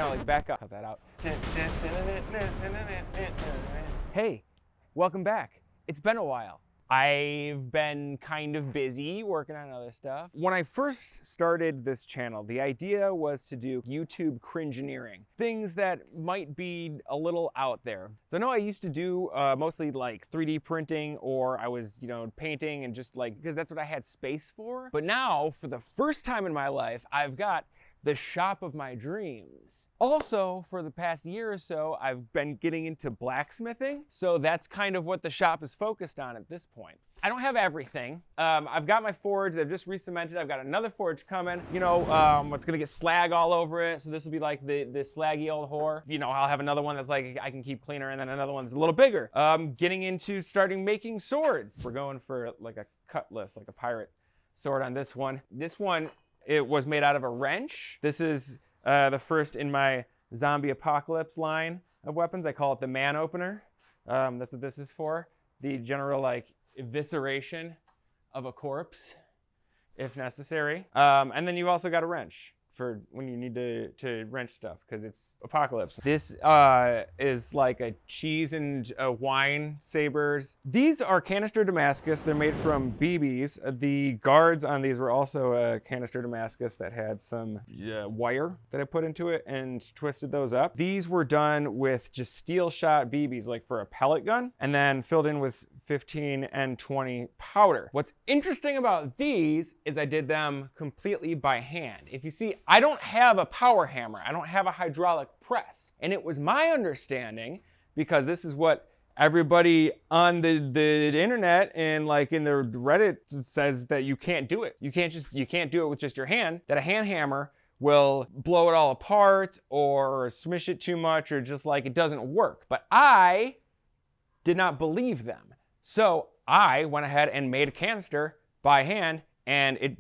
Now, like, back up. Cut that out. Hey, welcome back. It's been a while. I've been kind of busy working on other stuff. When I first started this channel, the idea was to do YouTube cringineering. Things that might be a little out there. So I know I used to do mostly like 3D printing, or I was, painting and just like, because that's what I had space for. But now, for the first time in my life, I've got the shop of my dreams. Also, for the past year or so, I've been getting into blacksmithing. So that's kind of what the shop is focused on at this point. I don't have everything. I've got my forge, I've just re-cemented. I've got another forge coming. It's gonna get slag all over it. So this will be like the slaggy old whore. I'll have another one that's like, I can keep cleaner, and then another one's a little bigger. Getting into starting making swords. We're going for like a cutlass, like a pirate sword on this one. This one, it was made out of a wrench. This is the first in my zombie apocalypse line of weapons. I call it the man opener. That's what this is for. The general like evisceration of a corpse, if necessary. And then you've also got a wrench for when you need to wrench stuff, because it's apocalypse. This is like a cheese and wine sabers. These are Canister Damascus. They're made from BBs. The guards on these were also a Canister Damascus that had some wire that I put into it and twisted those up. These were done with just steel shot BBs, like for a pellet gun, and then filled in with 15 and 20 powder. What's interesting about these is I did them completely by hand. If you see, I don't have a power hammer. I don't have a hydraulic press. And it was my understanding, because this is what everybody on the internet and like in the Reddit says, that you can't do it. You can't do it with just your hand, that a hand hammer will blow it all apart or smush it too much, or just like it doesn't work. But I did not believe them. So I went ahead and made a canister by hand, and it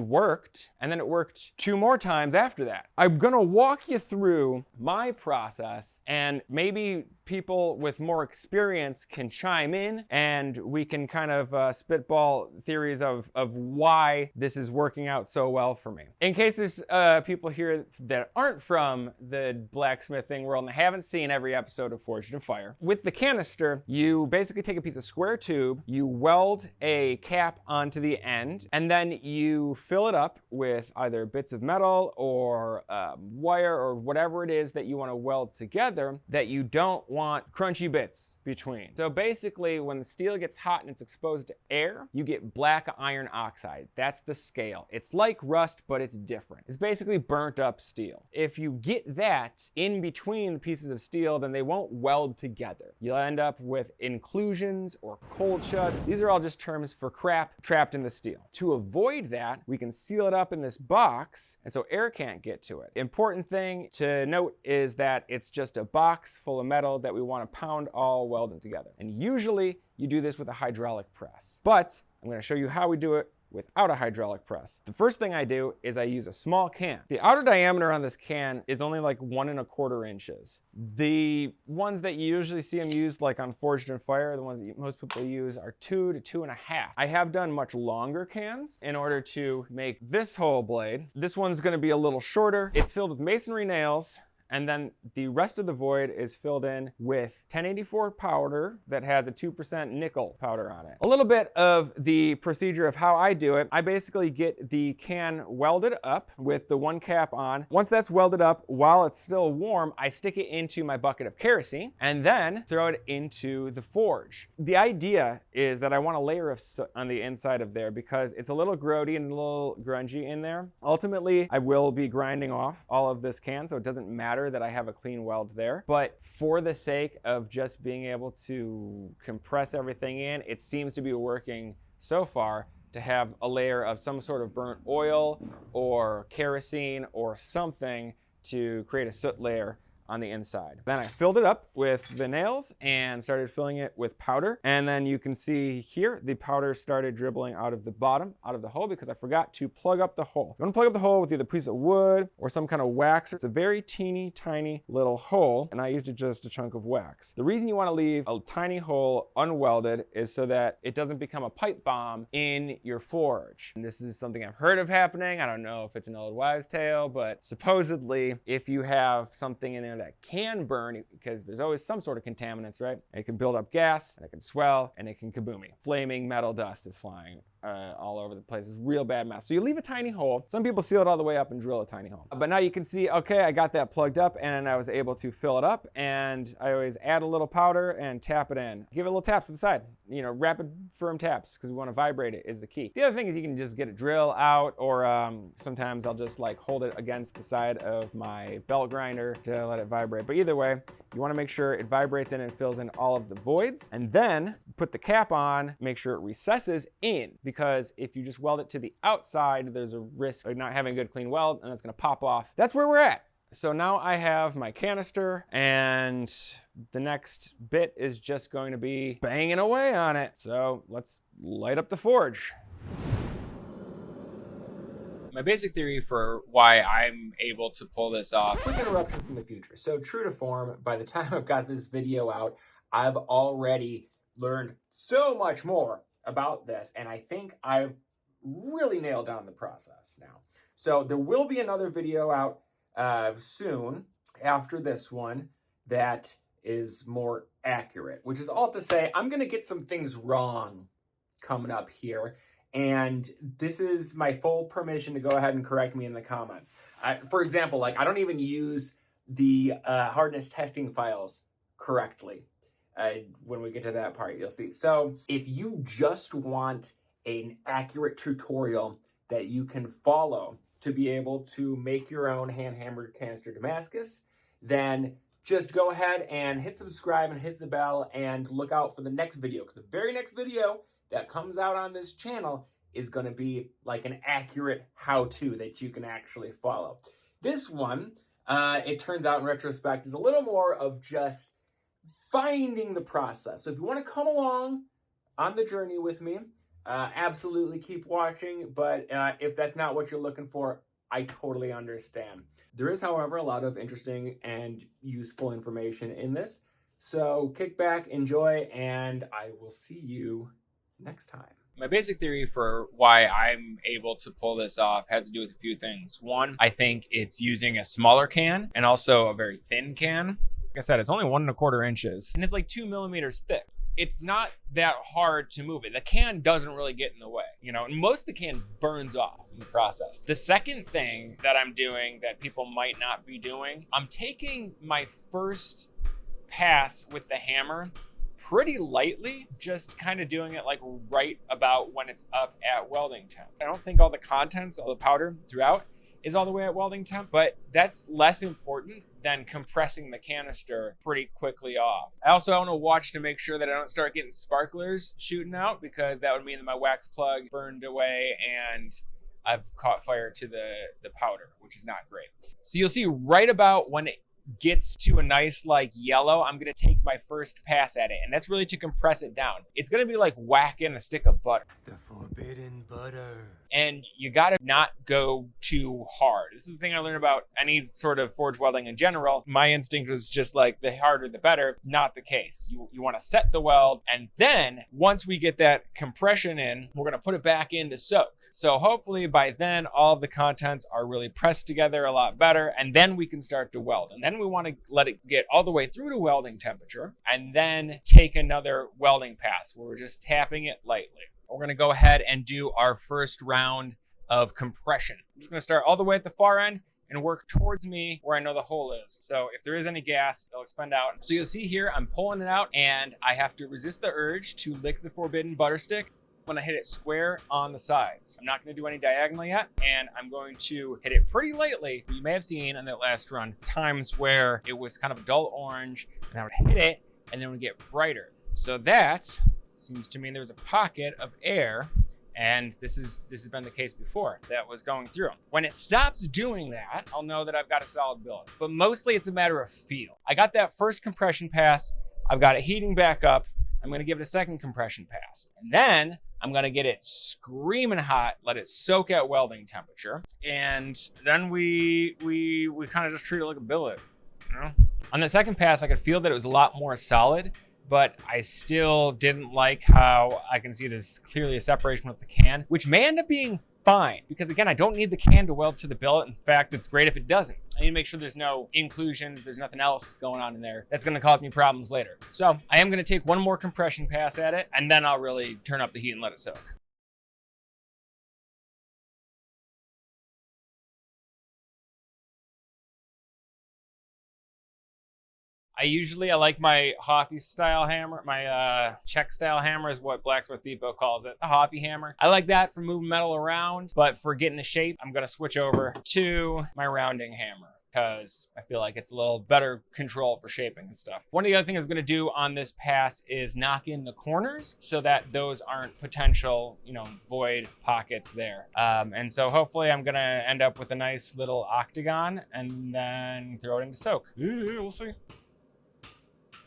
worked, and then it worked 2 more times after that. I'm gonna walk you through my process, and maybe people with more experience can chime in, and we can kind of spitball theories of why this is working out so well for me. In case there's people here that aren't from the blacksmithing world and haven't seen every episode of Forged in Fire, with the canister, you basically take a piece of square tube, you weld a cap onto the end, and then you fill it up with either bits of metal or wire or whatever it is that you want to weld together that you don't want crunchy bits between. So basically, when the steel gets hot and it's exposed to air, you get black iron oxide. That's the scale. It's like rust, but it's different. It's basically burnt up steel. If you get that in between the pieces of steel, then they won't weld together. You'll end up with inclusions or cold shuts. These are all just terms for crap trapped in the steel. To avoid that, we can seal it up in this box, and so air can't get to it. Important thing to note is that it's just a box full of metal that we want to pound all welded together. And usually you do this with a hydraulic press. But I'm going to show you how we do it without a hydraulic press. The first thing I do is I use a small can. The outer diameter on this can is only like 1 1/4 inches. The ones that you usually see them used like on Forged in Fire, the ones that most people use, are 2 to 2.5. I have done much longer cans in order to make this whole blade. This one's going to be a little shorter. It's filled with masonry nails, and then the rest of the void is filled in with 1084 powder that has a 2% nickel powder on it. A little bit of the procedure of how I do it: I basically get the can welded up with the one cap on. Once that's welded up, while it's still warm, I stick it into my bucket of kerosene and then throw it into the forge. The idea is that I want a layer of soot on the inside of there because it's a little grody and a little grungy in there. Ultimately, I will be grinding off all of this can, so it doesn't matter that I have a clean weld there. But for the sake of just being able to compress everything in, it seems to be working so far to have a layer of some sort of burnt oil or kerosene or something to create a soot layer on the inside. Then I filled it up with the nails and started filling it with powder. And then you can see here, the powder started dribbling out of the bottom, out of the hole, because I forgot to plug up the hole. You want to plug up the hole with either a piece of wood or some kind of wax. It's a very teeny tiny little hole, and I used just a chunk of wax. The reason you want to leave a tiny hole unwelded is so that it doesn't become a pipe bomb in your forge. And this is something I've heard of happening. I don't know if it's an old wives' tale, but supposedly if you have something in there that can burn, because there's always some sort of contaminants, right? It can build up gas, and it can swell, and it can kaboomy. Flaming metal dust is flying all over the place. It's a real bad mess. So you leave a tiny hole. Some people seal it all the way up and drill a tiny hole. But now you can see, okay, I got that plugged up and I was able to fill it up, and I always add a little powder and tap it in. Give it little taps to the side. You know, rapid, firm taps, because we want to vibrate it is the key. The other thing is you can just get a drill out, or sometimes I'll just like hold it against the side of my belt grinder to let it vibrate. But either way, you want to make sure it vibrates in and fills in all of the voids, and then put the cap on, make sure it recesses in, because if you just weld it to the outside, there's a risk of not having a good clean weld, and it's going to pop off. That's where we're at. So now I have my canister, and the next bit is just going to be banging away on it. So let's light up the forge. My basic theory for why I'm able to pull this off. Quick interruption from the future. So true to form, by the time I've got this video out, I've already learned so much more about this, and I think I've really nailed down the process now. So there will be another video out soon after this one that is more accurate, which is all to say I'm going to get some things wrong coming up here. And this is my full permission to go ahead and correct me in the comments. For example, like I don't even use the hardness testing files correctly. When we get to that part, you'll see. So if you just want an accurate tutorial that you can follow to be able to make your own hand-hammered canister Damascus, then just go ahead and hit subscribe and hit the bell and look out for the next video, because the very next video that comes out on this channel is going to be like an accurate how-to that you can actually follow. This one, it turns out in retrospect, is a little more of just finding the process. So if you want to come along on the journey with me, absolutely keep watching. But if that's not what you're looking for, I totally understand. There is, however, a lot of interesting and useful information in this. So kick back, enjoy, and I will see you next time. My basic theory for why I'm able to pull this off has to do with a few things. One, I think it's using a smaller can and also a very thin can. Like I said, it's only 1¼ inches and it's like 2 millimeters thick. It's not that hard to move it. The can doesn't really get in the way, you know, and most of the can burns off in the process. The second thing that I'm doing that people might not be doing, I'm taking my first pass with the hammer pretty lightly, just kind of doing it like right about when it's up at welding temp. I don't think all the contents, all the powder throughout is all the way at welding temp, but that's less important than compressing the canister pretty quickly off. I also want to watch to make sure that I don't start getting sparklers shooting out, because that would mean that my wax plug burned away and I've caught fire to the powder, which is not great. So you'll see right about when it gets to a nice like yellow, I'm gonna take my first pass at it, and that's really to compress it down. It's gonna be like whacking a stick of butter. The forbidden butter. And you gotta not go too hard. This is the thing I learned about any sort of forge welding in general. My instinct was just like the harder the better. Not the case. You wanna set the weld, and then once we get that compression in, we're gonna put it back in to soak. So hopefully by then, all of the contents are really pressed together a lot better, and then we can start to weld. And then we want to let it get all the way through to welding temperature, and then take another welding pass where we're just tapping it lightly. We're going to go ahead and do our first round of compression. I'm just going to start all the way at the far end and work towards me where I know the hole is. So if there is any gas, it'll expend out. So you'll see here, I'm pulling it out, and I have to resist the urge to lick the forbidden butter stick when I hit it square on the sides. I'm not going to do any diagonal yet, and I'm going to hit it pretty lightly. You may have seen on that last run times where it was kind of a dull orange, and I would hit it, and then it would get brighter. So that seems to mean there's a pocket of air, And this has been the case before that was going through. When it stops doing that, I'll know that I've got a solid billet. But mostly it's a matter of feel. I got that first compression pass. I've got it heating back up. I'm gonna give it a second compression pass. And then I'm gonna get it screaming hot, let it soak at welding temperature. And then we kind of just treat it like a billet, you know? On the second pass, I could feel that it was a lot more solid, but I still didn't like how I can see there's clearly a separation with the can, which may end up being fine, because again, I don't need the can to weld to the billet. In fact, it's great if it doesn't. I need to make sure there's no inclusions, there's nothing else going on in there that's gonna cause me problems later. So I am gonna take one more compression pass at it, and then I'll really turn up the heat and let it soak. I like my Hoffy style hammer. My Czech style hammer is what Blacksmith Depot calls it, the Hoffy hammer. I like that for moving metal around, but for getting the shape, I'm gonna switch over to my rounding hammer, because I feel like it's a little better control for shaping and stuff. One of the other things I'm gonna do on this pass is knock in the corners so that those aren't potential, void pockets there. And so hopefully I'm gonna end up with a nice little octagon and then throw it into soak. We'll see.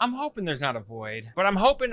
I'm hoping there's not a void, but I'm hoping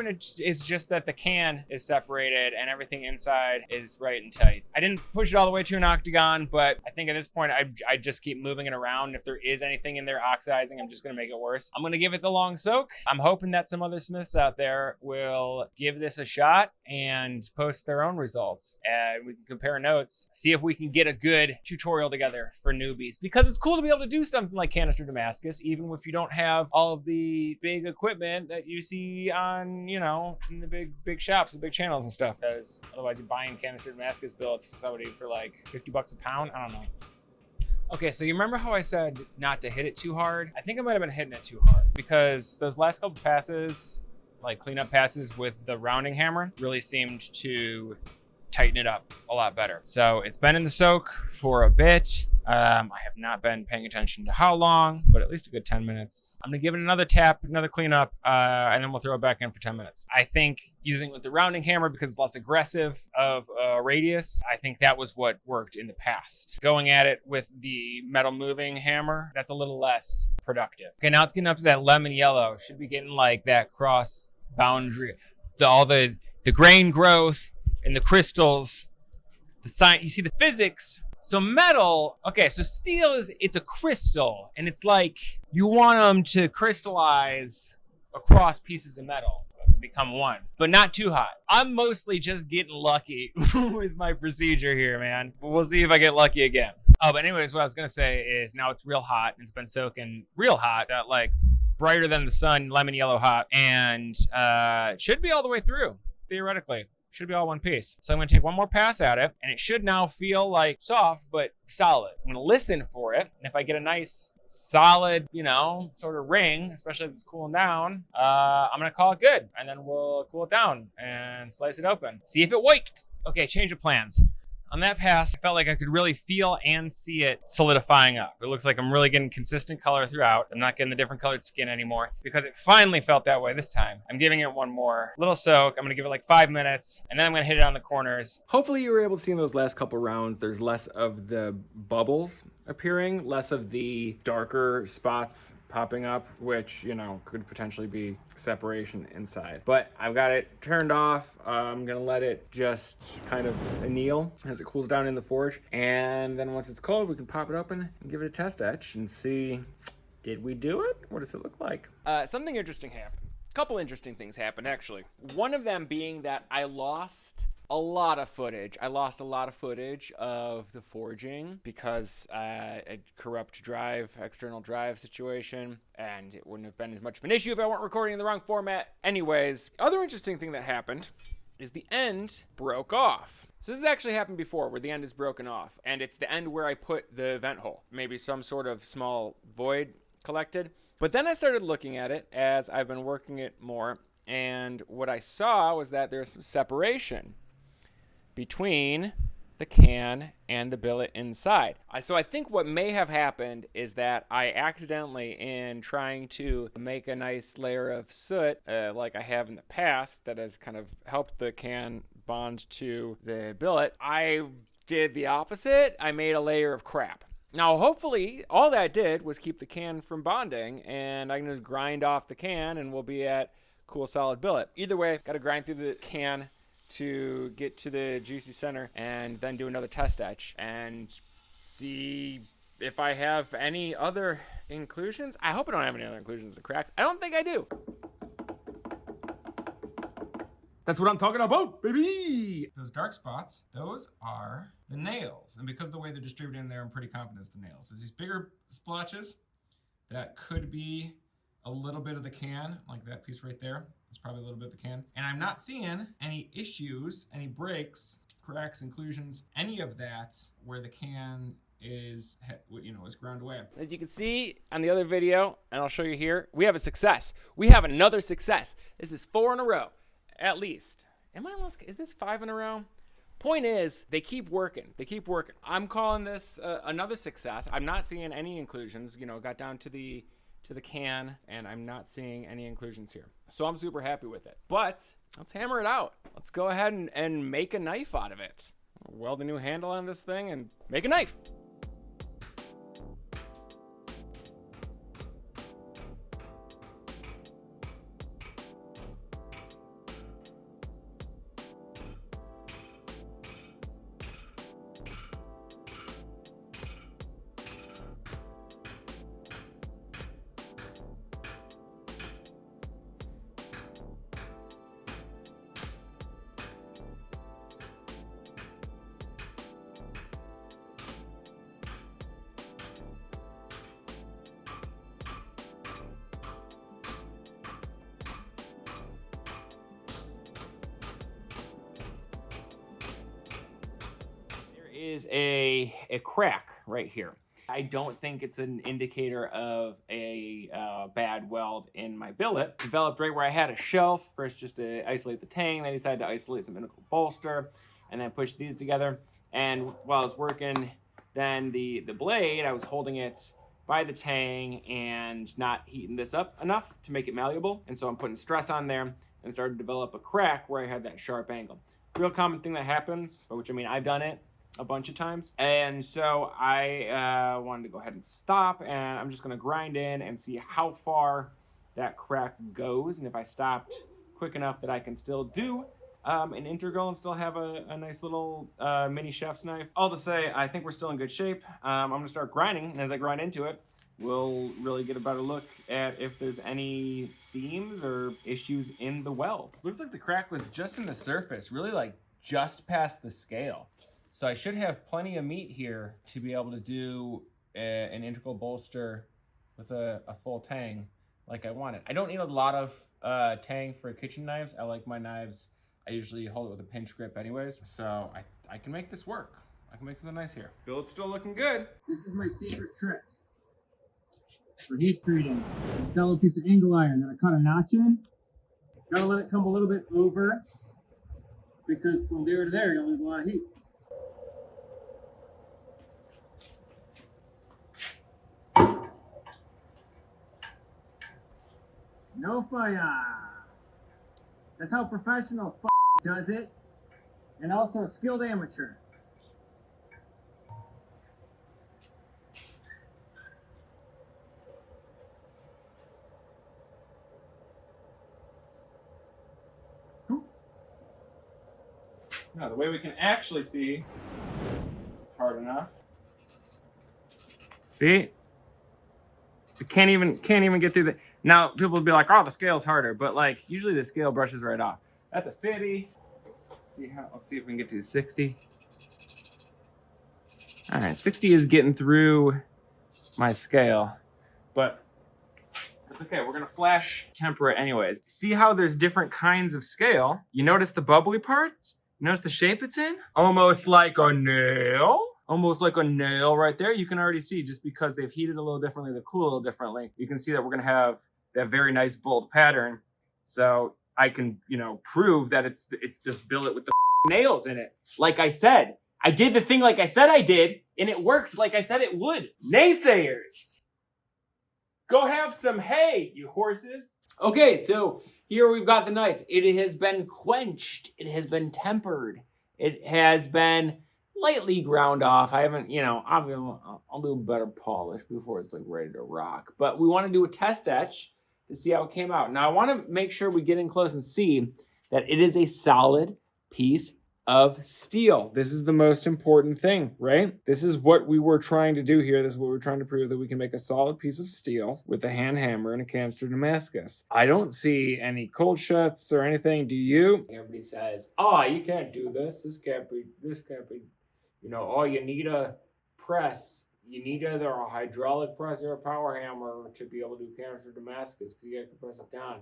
it's just that the can is separated and everything inside is right and tight. I didn't push it all the way to an octagon, but I think at this point I just keep moving it around. If there is anything in there oxidizing, I'm just gonna make it worse. I'm gonna give it the long soak. I'm hoping that some other smiths out there will give this a shot and post their own results, and we can compare notes, see if we can get a good tutorial together for newbies, because it's cool to be able to do something like Canister Damascus, even if you don't have all of the big equipment that you see on, in the big shops, the big channels and stuff, because otherwise you're buying Canister Damascus billets for somebody for like $50 a pound. I don't know. Okay, so you remember how I said not to hit it too hard? I think I might have been hitting it too hard, because those last couple passes, like cleanup passes with the rounding hammer, really seemed to tighten it up a lot better. So it's been in the soak for a bit. I have not been paying attention to how long, but at least a good 10 minutes. I'm gonna give it another tap, another cleanup, and then we'll throw it back in for 10 minutes. I think using it with the rounding hammer, because it's less aggressive of a radius, I think that was what worked in the past. Going at it with the metal moving hammer, that's a little less productive. Okay, now it's getting up to that lemon yellow. Should be getting like that cross boundary, all the grain growth and the crystals, the science, you see the physics. So metal, okay, so steel it's a crystal, and it's like you want them to crystallize across pieces of metal to become one, but not too hot. I'm mostly just getting lucky with my procedure here, man. But we'll see if I get lucky again. Oh, but anyways, what I was gonna say is now it's real hot, and it's been soaking real hot, like brighter than the sun, lemon yellow hot, and it should be all the way through, theoretically. Should be all one piece. So I'm gonna take one more pass at it, and it should now feel like soft, but solid. I'm gonna listen for it, and if I get a nice, solid, sort of ring, especially as it's cooling down, I'm gonna call it good, and then we'll cool it down and slice it open. See if it worked. Okay, change of plans. On that pass, I felt like I could really feel and see it solidifying up. It looks like I'm really getting consistent color throughout. I'm not getting the different colored skin anymore, because it finally felt that way this time. I'm giving it one more little soak. I'm gonna give it like 5 minutes, and then I'm gonna hit it on the corners. Hopefully you were able to see in those last couple rounds, there's less of the bubbles appearing, less of the darker spots popping up, which, could potentially be separation inside. But I've got it turned off. I'm gonna let it just kind of anneal as it cools down in the forge. And then once it's cold, we can pop it open and give it a test etch and see, did we do it? What does it look like? Something interesting happened. A couple interesting things happened, actually. One of them being that I lost a lot of footage. I lost a lot of footage of the forging because a corrupt external drive situation, and it wouldn't have been as much of an issue if I weren't recording in the wrong format. Anyways, other interesting thing that happened is the end broke off. So this has actually happened before, where the end is broken off, and it's the end where I put the vent hole. Maybe some sort of small void collected. But then I started looking at it as I've been working it more, and what I saw was that there's some separation between the can and the billet inside. So I think what may have happened is that I accidentally, in trying to make a nice layer of soot like I have in the past that has kind of helped the can bond to the billet. I did the opposite. I made a layer of crap. Now, hopefully, all that did was keep the can from bonding, and I can just grind off the can, and we'll be at cool solid billet. Either way, got to grind through the can to get to the juicy center, and then do another test etch and see if I have any other inclusions. I hope I don't have any other inclusions or cracks. I don't think I do. That's what I'm talking about, baby! Those dark spots, those are the nails. And because of the way they're distributed in there, I'm pretty confident it's the nails. There's these bigger splotches that could be a little bit of the can, like that piece right there. It's probably a little bit of the can. And I'm not seeing any issues, any breaks, cracks, inclusions, any of that where the can is, is ground away. As you can see on the other video, and I'll show you here, we have a success. We have another success. This is 4 in a row. At least. Is this 5 in a row? Point is, they keep working. They keep working. I'm calling this another success. I'm not seeing any inclusions. Got down to the can, and I'm not seeing any inclusions here. So I'm super happy with it. But let's hammer it out. Let's go ahead and make a knife out of it. Weld a new handle on this thing and make a knife. Is a crack right here. I don't think it's an indicator of a bad weld in my billet. Developed right where I had a shelf, first just to isolate the tang, then I decided to isolate some integral bolster, and then push these together. And while I was working, then the blade, I was holding it by the tang and not heating this up enough to make it malleable. And so I'm putting stress on there and started to develop a crack where I had that sharp angle. Real common thing that happens, which I mean, I've done it a bunch of times. And so I wanted to go ahead and stop, and I'm just gonna grind in and see how far that crack goes, and if I stopped quick enough that I can still do an integral and still have a nice little mini chef's knife. All to say, I think we're still in good shape. I'm gonna start grinding, and as I grind into it, we'll really get a better look at if there's any seams or issues in the weld. Looks like the crack was just in the surface, really like just past the scale. So I should have plenty of meat here to be able to do an integral bolster with a full tang like I wanted. I don't need a lot of tang for kitchen knives. I like my knives, I usually hold it with a pinch grip anyways. So I can make this work. I can make something nice here. Billet's still looking good. This is my secret trick for heat treating. It's got a little piece of angle iron that I cut a notch in. Gotta let it come a little bit over, because from there to there, you'll lose a lot of heat. No fire. That's how professional does it, and also a skilled amateur. No, the way we can actually see, it's hard enough. See? I can't even get through the. Now people will be like, "Oh, the scale's harder," but like usually the scale brushes right off. That's a 50. Let's see if we can get to 60. All right, 60 is getting through my scale, but that's okay. We're gonna flash temper it anyways. See how there's different kinds of scale? You notice the bubbly parts? Notice the shape it's in? Almost like a nail. Almost like a nail right there. You can already see, just because they've heated a little differently, they've cooled a little differently, you can see that we're gonna have that very nice bold pattern. So I can, prove that it's this billet with the nails in it. Like I said, I did the thing like I said I did, and it worked like I said it would. Naysayers, go have some hay, you horses. Okay, so Here we've got the knife. It has been quenched. It has been tempered. It has been lightly ground off. I haven't, I'll do a better polish before it's like ready to rock. But we want to do a test etch to see how it came out. Now I want to make sure we get in close and see that it is a solid piece of steel. This is the most important thing, right? This is what we were trying to do here. This is what we're trying to prove, that we can make a solid piece of steel with a hand hammer and a canister Damascus. I don't see any cold shuts or anything. Do you? Everybody says, oh, you can't do this. This can't be, oh, you need a press. You need either a hydraulic press or a power hammer to be able to do canister Damascus, because you have to press it down.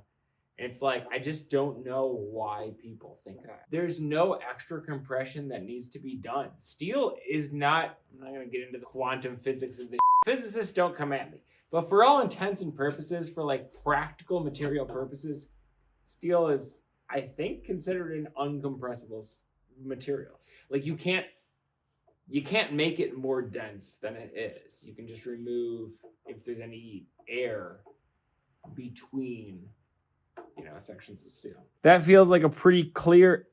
And it's like, I just don't know why people think that. There's no extra compression that needs to be done. Steel is not, I'm not going to get into the quantum physics of this. Physicists don't come at me. But for all intents and purposes, for like practical material purposes, steel is, I think, considered an uncompressible material. Like you can't make it more dense than it is. You can just remove, if there's any air between sections of steel. That feels like a pretty clear,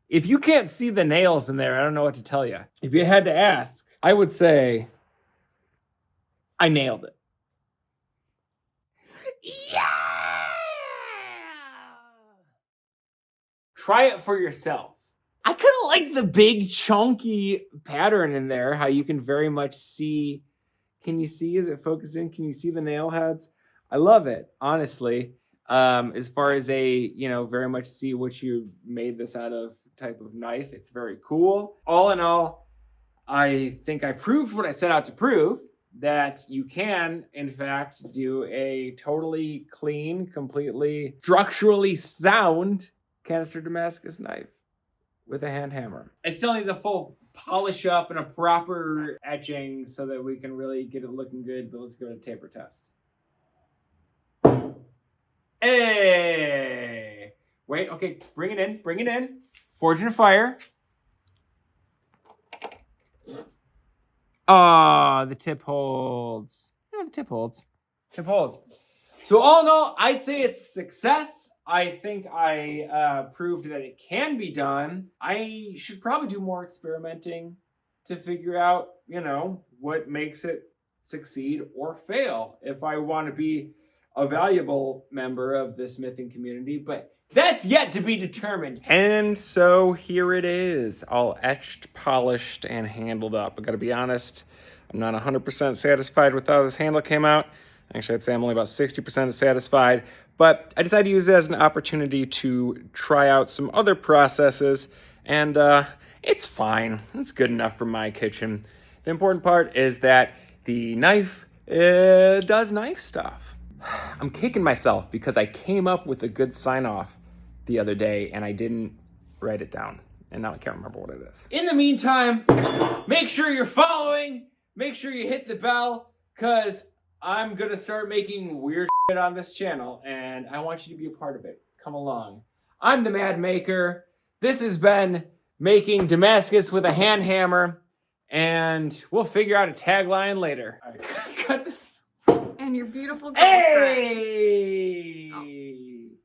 if you can't see the nails in there, I don't know what to tell you. If you had to ask, I would say I nailed it. Yeah! Try it for yourself. I kind of like the big chunky pattern in there, how you can very much see. Can you see? Is it focused in? Can you see the nail heads? I love it, honestly. As far as very much see what you made this out of type of knife, it's very cool. All in all, I think I proved what I set out to prove, that you can, in fact, do a totally clean, completely structurally sound canister Damascus knife with a hand hammer. It still needs a full polish up and a proper etching so that we can really get it looking good, but let's give it a taper test. Hey! Wait, okay, bring it in. Forging a fire. Ah, the tip holds. Yeah, the tip holds. Tip holds. So all in all, I'd say it's a success. I think I proved that it can be done. I should probably do more experimenting to figure out, what makes it succeed or fail if I want to be a valuable member of the smithing community, but that's yet to be determined. And so here it is, all etched, polished, and handled up. I gotta be honest, I'm not 100% satisfied with how this handle came out. Actually, I'd say I'm only about 60% satisfied, but I decided to use it as an opportunity to try out some other processes, and it's fine. It's good enough for my kitchen. The important part is that the knife does knife stuff. I'm kicking myself because I came up with a good sign-off the other day and I didn't write it down. And now I can't remember what it is. In the meantime, make sure you're following. Make sure you hit the bell, because I'm going to start making weird shit on this channel and I want you to be a part of it. Come along. I'm the Mad Maker. This has been making Damascus with a hand hammer, and we'll figure out a tagline later. All right, cut this. And your beautiful girlfriend. Hey!